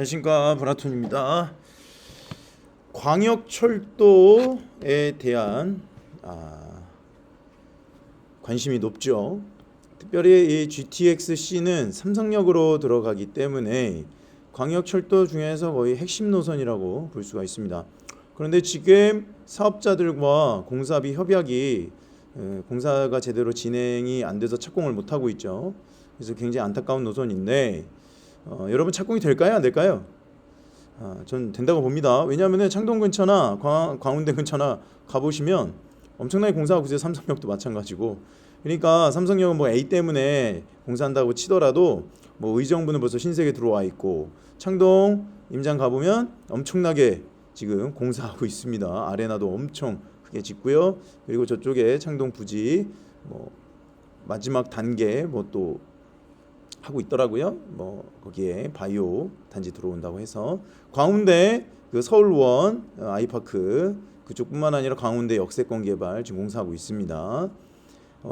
안녕하십니까, 브라톤입니다. 광역철도에 대한 관심이 높죠. 특별히 이 GTX-C는 삼성역으로 들어가기 때문에 광역철도 중에서 거의 핵심 노선이라고 볼 수가 있습니다. 그런데 지금 사업자들과 공사비 협약이 공사가 제대로 진행이 안 돼서 착공을 못 하고 있죠. 그래서 굉장히 안타까운 노선인데 여러분 착공이 될까요, 안 될까요? 전 된다고 봅니다. 왜냐하면 창동 근처나 광운대 근처나 가보시면 엄청나게 공사하고 있어요. 삼성역도 마찬가지고. 그러니까 삼성역은 뭐 A 때문에 공사한다고 치더라도 뭐 의정부는 벌써 신세계 들어와 있고, 창동 임장 가보면 엄청나게 지금 공사하고 있습니다. 아레나도 엄청 크게 짓고요. 그리고 저쪽에 창동 부지 뭐 마지막 단계 뭐 또 하고 있더라고요. 뭐 거기에 바이오 단지 들어온다고 해서 광운대 그 서울원 아이파크 그쪽뿐만 아니라 광운대 역세권 개발 지금 공사하고 있습니다.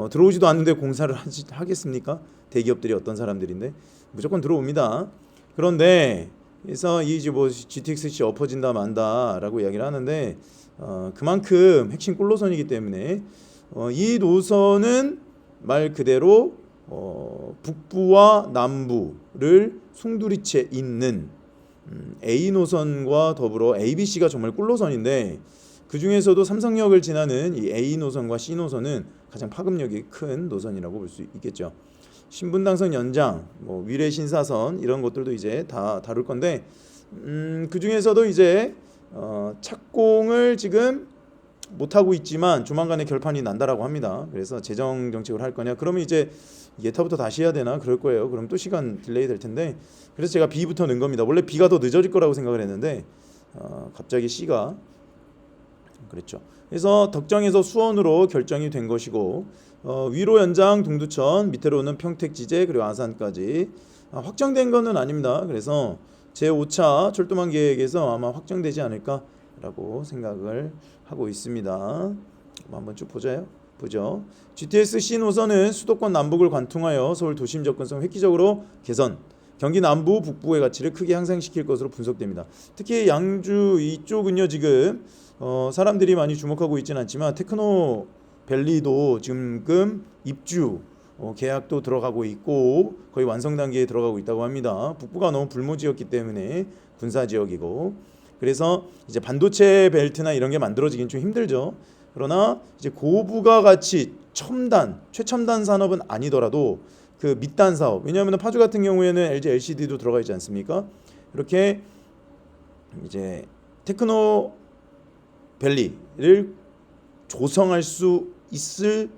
들어오지도 않는데 공사를 하겠습니까? 대기업들이 어떤 사람들인데 무조건 들어옵니다. 그런데 그래서 이 뭐 GTX-C 엎어진다 만다라고 이야기를 하는데 그만큼 핵심 꿀노선이기 때문에 이 노선은 말 그대로 북부와 남부를 송두리째 잇는 A 노선과 더불어 ABC가 정말 꿀노선인데, 그 중에서도 삼성역을 지나는 이 A 노선과 C 노선은 가장 파급력이 큰 노선이라고 볼 수 있겠죠. 신분당선 연장, 뭐 위례 신사선 이런 것들도 이제 다 다룰 건데, 그 중에서도 이제 착공을 지금 못 하고 있지만 조만간에 결판이 난다라고 합니다. 그래서 재정 정책을 할 거냐? 그러면 이제 예타부터 다시 해야 되나? 그럴 거예요. 그럼 또 시간 딜레이 될 텐데, 그래서 제가 B부터 넣은 겁니다. 원래 B가 더 늦어질 거라고 생각을 했는데 갑자기 C가 그랬죠. 그래서 덕정에서 수원으로 결정이 된 것이고, 위로 연장 동두천, 밑으로는 평택 지제 그리고 아산까지 확정된 거는 아닙니다. 그래서 제5차 철도망 계획에서 아마 확정되지 않을까라고 생각을 하고 있습니다. 한번 쭉 보죠. GTX-C 노선은 수도권 남북을 관통하여 서울 도심 접근성 획기적으로 개선, 경기 남부 북부의 가치를 크게 향상시킬 것으로 분석됩니다. 특히 양주 이쪽은요, 지금 사람들이 많이 주목하고 있지는 않지만 테크노밸리도 지금 입주 계약도 들어가고 있고 거의 완성 단계에 들어가고 있다고 합니다. 북부가 너무 불모지였기 때문에 군사 지역이고, 그래서 이제 반도체 벨트나 이런 게 만들어지긴 좀 힘들죠. 그러나 이제 고부가 가치 최첨단 산업은 아니더라도 그 밑단 사업, 왜냐하면 파주 같은 경우에는 LG LCD도 들어가 있지 않습니까? 이렇게 이제 테크노 밸리를 조성할 수 있을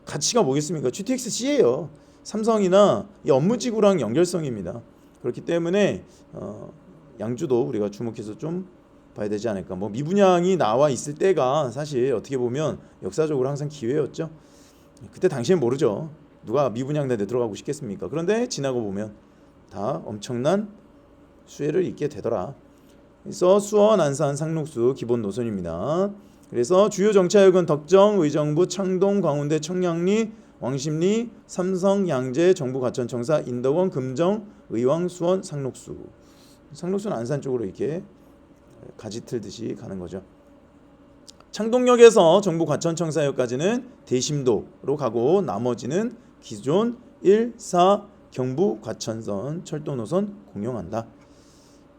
가치가 뭐겠습니까? GTX-C예요. 삼성이나 이 업무지구랑 연결성입니다. 그렇기 때문에 양주도 우리가 주목해서 좀 봐야 되지 않을까. 뭐 미분양이 나와 있을 때가 사실 어떻게 보면 역사적으로 항상 기회였죠. 그때 당시엔 모르죠. 누가 미분양 내 들어가고 싶겠습니까? 그런데 지나고 보면 다 엄청난 수혜를 입게 되더라. 그래서 수원, 안산, 상록수 기본 노선입니다. 그래서 주요 정차역은 덕정, 의정부, 창동, 광운대, 청량리, 왕십리, 삼성, 양재, 정부 과천청사, 인덕원, 금정, 의왕, 수원, 상록수. 상록수는 안산 쪽으로 이렇게 가지 틀듯이 가는 거죠. 창동역에서 정부 과천청사역까지는 대심도로 가고, 나머지는 기존 1, 4 경부 과천선 철도 노선 공용한다.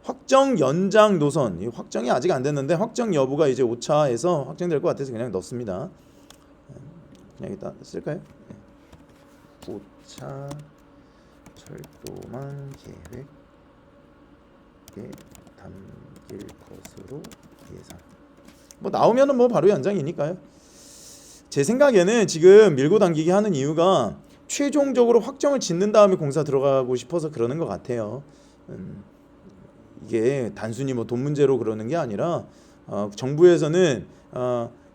확정 연장 노선, 이 확정이 아직 안 됐는데 확정 여부가 이제 5차에서 확정될 것 같아서 그냥 넣습니다. 그냥 일단 쓸까요? 5차 철도망 계획에 담길 것으로 예상. 뭐 나오면은 뭐 바로 연장이니까요. 제 생각에는 지금 밀고 당기기 하는 이유가 최종적으로 확정을 짓는 다음에 공사 들어가고 싶어서 그러는 것 같아요. 이게 단순히 뭐 돈 문제로 그러는 게 아니라 정부에서는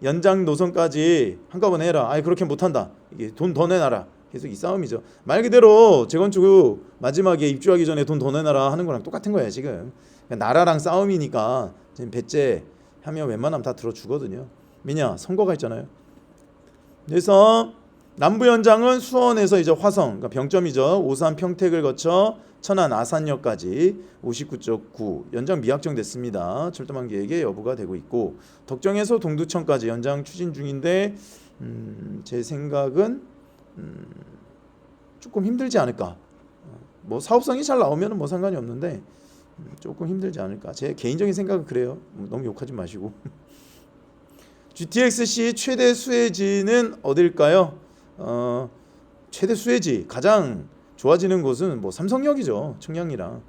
연장 노선까지 한꺼번에 해라. 아니 그렇게 못한다. 이게 돈 더 내놔라. 계속 이 싸움이죠. 말 그대로 재건축 마지막에 입주하기 전에 돈 더 내놔라 하는 거랑 똑같은 거예요 지금. 그러니까 나라랑 싸움이니까 지금 배째 하면 웬만하면 다 들어주거든요. 왜냐? 선거가 있잖아요. 그래서 남부 연장은 수원에서 이제 화성, 그러니까 병점이죠. 오산 평택을 거쳐 천안 아산역까지 59.9 연장 미확정됐습니다. 철도망 계획의 여부가 되고 있고 덕정에서 동두천까지 연장 추진 중인데 제 생각은 조금 힘들지 않을까. 뭐 사업성이 잘 나오면 뭐 상관이 없는데 조금 힘들지 않을까. 제 개인적인 생각은 그래요. 너무 욕하지 마시고. GTX-C 최대 수혜지는 어딜까요? 최대 수혜지 가장 좋아지는 곳은 뭐 삼성역이죠. 청량리랑.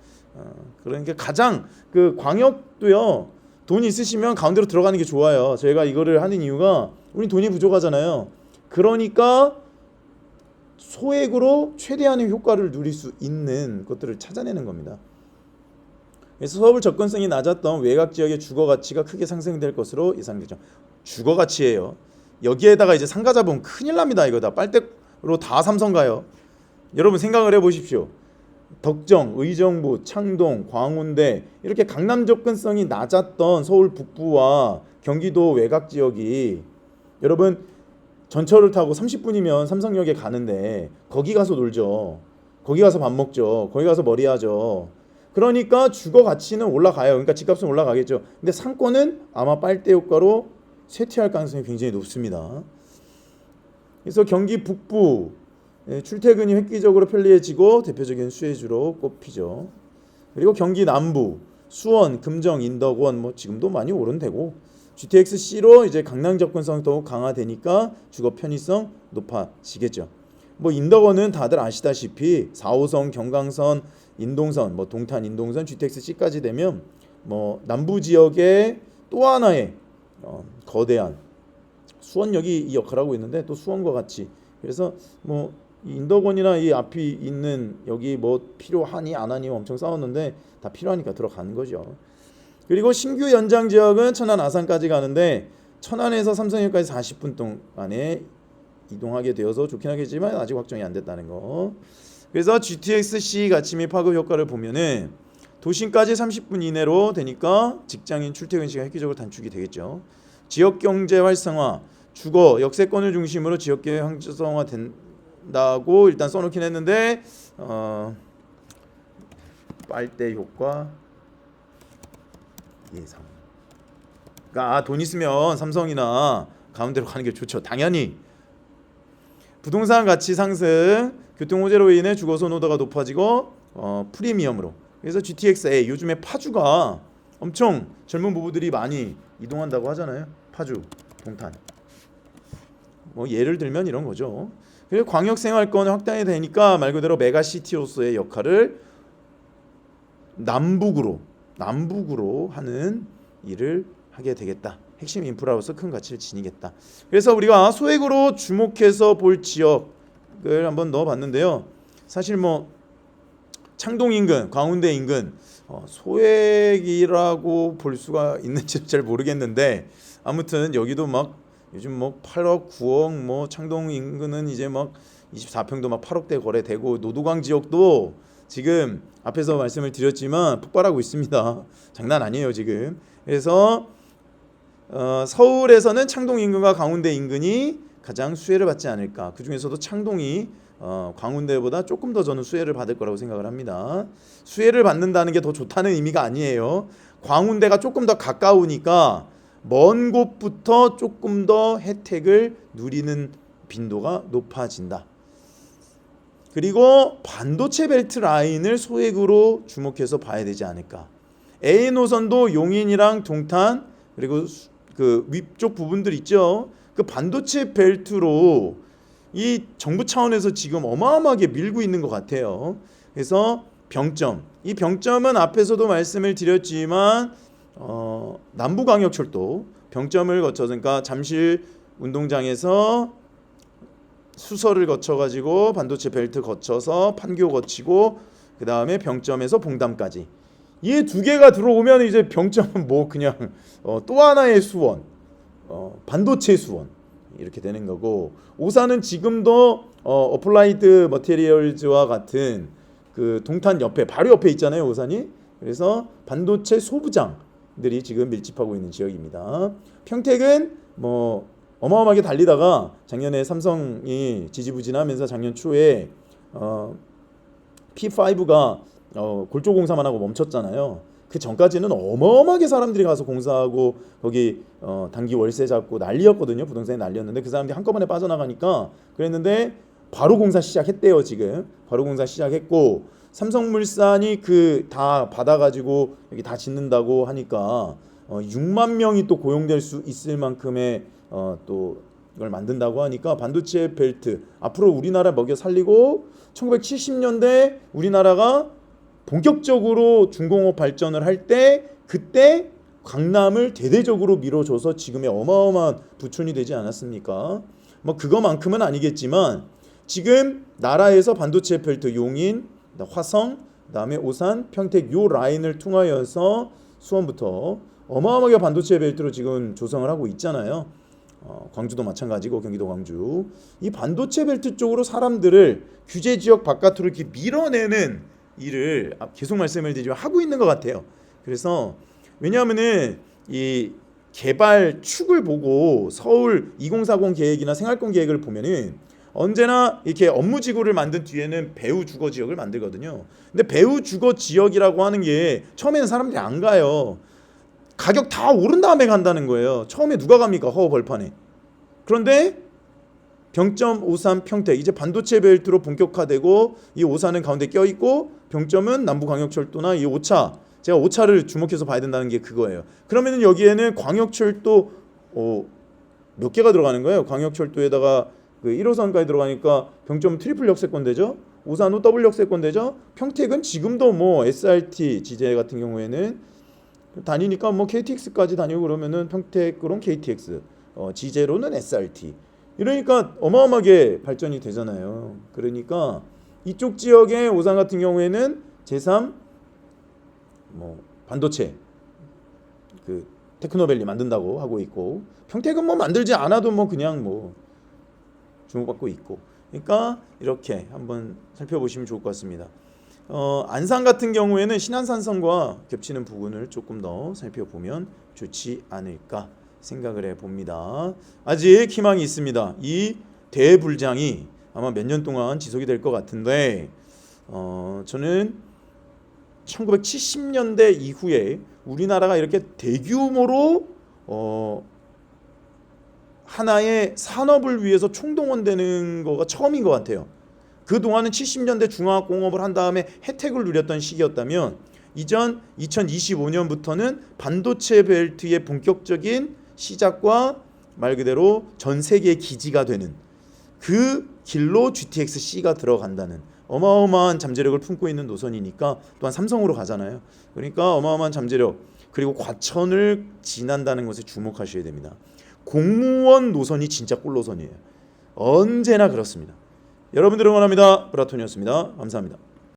그러니까 가장 그 광역도요. 돈 있으시면 가운데로 들어가는 게 좋아요. 저희가 이거를 하는 이유가 우리 돈이 부족하잖아요. 그러니까 소액으로 최대한의 효과를 누릴 수 있는 것들을 찾아내는 겁니다. 그래서 서울 접근성이 낮았던 외곽 지역의 주거 가치가 크게 상승될 것으로 예상되죠. 주거 가치예요. 여기에다가 이제 상가 잡으면 큰일 납니다. 이거 다 빨대로 다 삼성 가요. 여러분 생각을 해보십시오. 덕정, 의정부, 창동, 광운대 이렇게 강남 접근성이 낮았던 서울 북부와 경기도 외곽 지역이 여러분 전철을 타고 30분이면 삼성역에 가는데 거기 가서 놀죠. 거기 가서 밥 먹죠. 거기 가서 머리하죠. 그러니까 주거 가치는 올라가요. 그러니까 집값은 올라가겠죠. 근데 상권은 아마 빨대 효과로 쇠퇴할 가능성이 굉장히 높습니다. 그래서 경기 북부 출퇴근이 획기적으로 편리해지고 대표적인 수혜주로 꼽히죠. 그리고 경기 남부 수원, 금정, 인덕원 뭐 지금도 많이 오른되고 GTX-C로 이제 강남 접근성 더욱 강화되니까 주거 편의성 높아지겠죠. 뭐 인덕원은 다들 아시다시피 4호선, 경강선, 인동선, 뭐 동탄, 인동선, GTX-C까지 되면 뭐 남부 지역의 또 하나의 거대한 수원역이 이 역할을 하고 있는데 또 수원과 같이 그래서 뭐 인덕원이나 이 앞이 있는 여기 뭐 필요하니 안 하니 엄청 싸웠는데 다 필요하니까 들어가는 거죠. 그리고 신규 연장 지역은 천안 아산까지 가는데 천안에서 삼성역까지 40분 동안에 이동하게 되어서 좋긴 하겠지만 아직 확정이 안 됐다는 거. 그래서 GTX-C 가치 및 파급 효과를 보면은 도심까지 30분 이내로 되니까 직장인 출퇴근 시간 획기적으로 단축이 되겠죠. 지역 경제 활성화, 주거, 역세권을 중심으로 지역 경제 활성화 된다고 일단 써놓긴 했는데 빨대 효과 예상. 그러니까 돈 있으면 삼성이나 가운데로 가는 게 좋죠. 당연히. 부동산 가치 상승, 교통 호재로 인해 주거 선호도가 높아지고 프리미엄으로. 그래서 GTX-A 요즘에 파주가 엄청 젊은 부부들이 많이 이동한다고 하잖아요. 파주, 동탄. 뭐 예를 들면 이런 거죠. 그리고 광역 생활권 확장이 되니까 말 그대로 메가시티로서의 역할을 남북으로 하는 일을 하게 되겠다. 핵심 인프라로서 큰 가치를 지니겠다. 그래서 우리가 소액으로 주목해서 볼 지역을 한번 넣어봤는데요. 사실 뭐 창동 인근, 광운대 인근 소액이라고 볼 수가 있는지 잘 모르겠는데 아무튼 여기도 막 요즘 뭐 8억, 9억 뭐 창동 인근은 이제 막 24평도 막 8억대 거래되고 노도강 지역도 지금 앞에서 말씀을 드렸지만 폭발하고 있습니다. 장난 아니에요 지금. 그래서 서울에서는 창동 인근과 광운대 인근이 가장 수혜를 받지 않을까. 그 중에서도 창동이 광운대보다 조금 더 저는 수혜를 받을 거라고 생각을 합니다. 수혜를 받는다는 게 더 좋다는 의미가 아니에요. 광운대가 조금 더 가까우니까 먼 곳부터 조금 더 혜택을 누리는 빈도가 높아진다. 그리고 반도체 벨트 라인을 소액으로 주목해서 봐야 되지 않을까. A 노선도 용인이랑 동탄 그리고 그 위쪽 부분들 있죠. 그 반도체 벨트로 이 정부 차원에서 지금 어마어마하게 밀고 있는 것 같아요. 그래서 병점. 이 병점은 앞에서도 말씀을 드렸지만 남부광역철도 병점을 거쳐서 그러니까 잠실 운동장에서 수서를 거쳐가지고 반도체 벨트 거쳐서 판교 거치고 그 다음에 병점에서 봉담까지 이 두 개가 들어오면 이제 병점은 뭐 그냥 또 하나의 수원 반도체 수원 이렇게 되는 거고 오산은 지금도 어플라이드 머티리얼즈와 같은 그 동탄 옆에 바로 옆에 있잖아요 오산이. 그래서 반도체 소부장들이 지금 밀집하고 있는 지역입니다. 평택은 뭐 어마어마하게 달리다가 작년에 삼성이 지지부진하면서 작년 초에 P5가 골조 공사만 하고 멈췄잖아요. 그 전까지는 어마어마하게 사람들이 가서 공사하고 거기 단기 월세 잡고 난리였거든요. 부동산이 난리였는데 그 사람들이 한꺼번에 빠져나가니까 그랬는데 바로 공사 시작했대요. 지금 바로 공사 시작했고 삼성물산이 그 다 받아가지고 여기 다 짓는다고 하니까 6만 명이 또 고용될 수 있을 만큼의 또 이걸 만든다고 하니까 반도체 벨트 앞으로 우리나라 먹여 살리고 1970년대 우리나라가 본격적으로 중공업 발전을 할 때 그때 강남을 대대적으로 밀어줘서 지금의 어마어마한 부촌이 되지 않았습니까? 뭐 그거만큼은 아니겠지만 지금 나라에서 반도체 벨트 용인, 화성, 그다음에 오산, 평택 요 라인을 통하여서 수원부터 어마어마하게 반도체 벨트로 지금 조성을 하고 있잖아요. 광주도 마찬가지고 경기도 광주 이 반도체 벨트 쪽으로 사람들을 규제 지역 바깥으로 이렇게 밀어내는 일을 계속 말씀을 드리지만 하고 있는 것 같아요. 그래서 왜냐하면은 이 개발 축을 보고 서울 2040 계획이나 생활권 계획을 보면은 언제나 이렇게 업무 지구를 만든 뒤에는 배후 주거 지역을 만들거든요. 근데 배후 주거 지역이라고 하는 게 처음에는 사람들이 안 가요. 가격 다 오른 다음에 간다는 거예요. 처음에 누가 갑니까? 허허 벌판에. 그런데 병점 오산 평택 이제 반도체 벨트로 본격화되고 이 오산은 가운데 껴있고 병점은 남부광역철도나 이 5차 제가 5차를 주목해서 봐야 된다는 게 그거예요. 그러면은 여기에는 광역철도 몇 개가 들어가는 거예요. 광역철도에다가 그 1호선까지 들어가니까 병점은 트리플 역세권 되죠. 오산은 더블 역세권 되죠. 평택은 지금도 뭐 SRT 지제 같은 경우에는 다니니까 뭐 KTX까지 다니고 그러면은 평택으로는 KTX, 지제로는 SRT. 이러니까 어마어마하게 발전이 되잖아요. 그러니까 이쪽 지역의 오산 같은 경우에는 제3 뭐 반도체 그 테크노밸리 만든다고 하고 있고 평택은 뭐 만들지 않아도 뭐 그냥 뭐 주목받고 있고. 그러니까 이렇게 한번 살펴보시면 좋을 것 같습니다. 안산 같은 경우에는 신안산성과 겹치는 부분을 조금 더 살펴보면 좋지 않을까 생각을 해봅니다. 아직 희망이 있습니다. 이 대불장이 아마 몇 년 동안 지속이 될 것 같은데 저는 1970년대 이후에 우리나라가 이렇게 대규모로 하나의 산업을 위해서 총동원되는 거가 처음인 것 같아요. 그동안은 70년대 중화학공업을 한 다음에 혜택을 누렸던 시기였다면 이전 2025년부터는 반도체 벨트의 본격적인 시작과 말 그대로 전 세계의 기지가 되는 그 길로 GTX-C가 들어간다는 어마어마한 잠재력을 품고 있는 노선이니까 또한 삼성으로 가잖아요. 그러니까 어마어마한 잠재력 그리고 과천을 지난다는 것에 주목하셔야 됩니다. 공무원 노선이 진짜 꿀노선이에요. 언제나 그렇습니다. 여러분들 응원합니다. 브라톤이었습니다. 감사합니다.